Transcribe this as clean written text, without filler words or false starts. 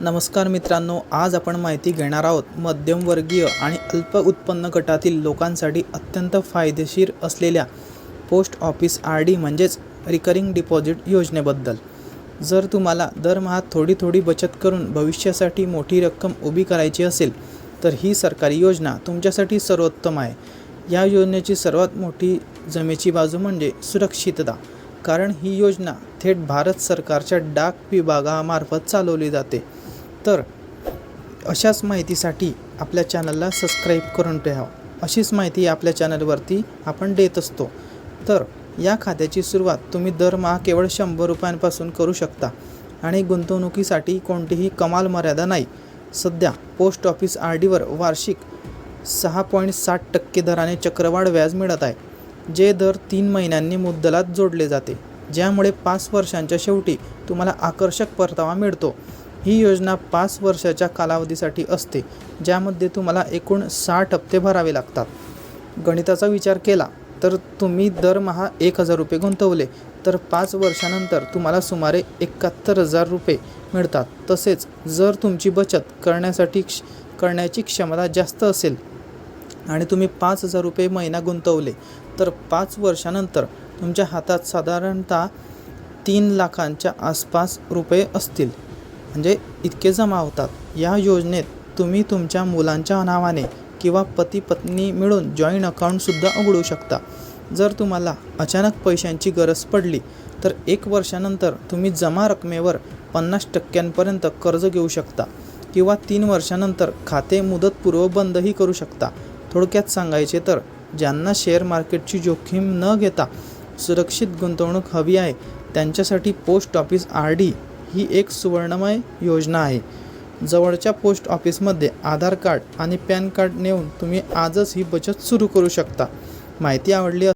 नमस्कार मित्रांनो, आज आपण माहिती घेणार आहोत मध्यमवर्गीय आणि अल्प उत्पन्न गटातील लोकांसाठी अत्यंत फायदेशीर असलेल्या पोस्ट ऑफिस RD म्हणजेच रिकरिंग डिपॉझिट योजनेबद्दल। जर तुम्हाला दरमहा थोडी थोडी बचत करून भविष्यासाठी मोठी रक्कम उभी करायची असेल तर ही सरकारी योजना तुमच्यासाठी सर्वोत्तम आहे। या योजनेची सर्वात मोठी जमेची बाजू म्हणजे सुरक्षितता, कारण ही योजना थेट भारत सरकारच्या डाक विभागामार्फत चालवली जाते। तर अशाच माहितीसाठी आपल्या चॅनलला सबस्क्राईब करून ठेवा। अशीच माहिती आपल्या चॅनलवरती आपण देत असतो। तर या खात्याची सुरुवात तुम्ही दरमहा केवळ 100 रुपयांपासून करू शकता आणि गुंतवणुकीसाठी कोणतीही कमाल मर्यादा नाही। सध्या पोस्ट ऑफिस RDवर वार्षिक 6.7% दराने चक्रवाढ व्याज मिळत आहे, जे दर 3 महिन्यांनी मुद्दलात जोडले जाते, ज्यामुळे 5 वर्षांच्या शेवटी तुम्हाला आकर्षक परतावा मिळतो। ही योजना 5 वर्षाच्या कालावधीसाठी असते, ज्यामध्ये तुम्हाला एकूण 60 हप्ते भरावे लागतात। गणिताचा विचार केला तर तुम्ही दरमहा 1000 रुपये गुंतवले तर 5 वर्षानंतर तुम्हाला सुमारे 71,000 रुपये मिळतात। तसेच जर तुमची बचत करण्याची क्षमता जास्त असेल आणि तुम्ही 5,000 रुपये महिना गुंतवले तर 5 वर्षानंतर तुमच्या हातात साधारणतः 3 लाखांच्या आसपास रुपये असतील, म्हणजे इतके जमा होतात। या योजनेत तुम्ही तुमच्या मुलांच्या नावाने किंवा पती पत्नी मिळून जॉईंट अकाउंटसुद्धा उघडू शकता। जर तुम्हाला अचानक पैशांची गरज पडली तर 1 वर्षानंतर तुम्ही जमा रकमेवर 50% कर्ज घेऊ शकता किंवा 3 वर्षानंतर खाते मुदतपूर्व बंदही करू शकता। थोडक्यात सांगायचे तर ज्यांना शेअर मार्केटची जोखीम न घेता सुरक्षित गुंतवणूक हवी आहे त्यांच्यासाठी पोस्ट ऑफिस RD ही एक सुवर्णमय योजना आहे। जवळच्या पोस्ट ऑफिसमध्ये आधार कार्ड आणि पॅन कार्ड नेऊन तुम्ही आजच ही बचत सुरू करू शकता। माहिती आवडली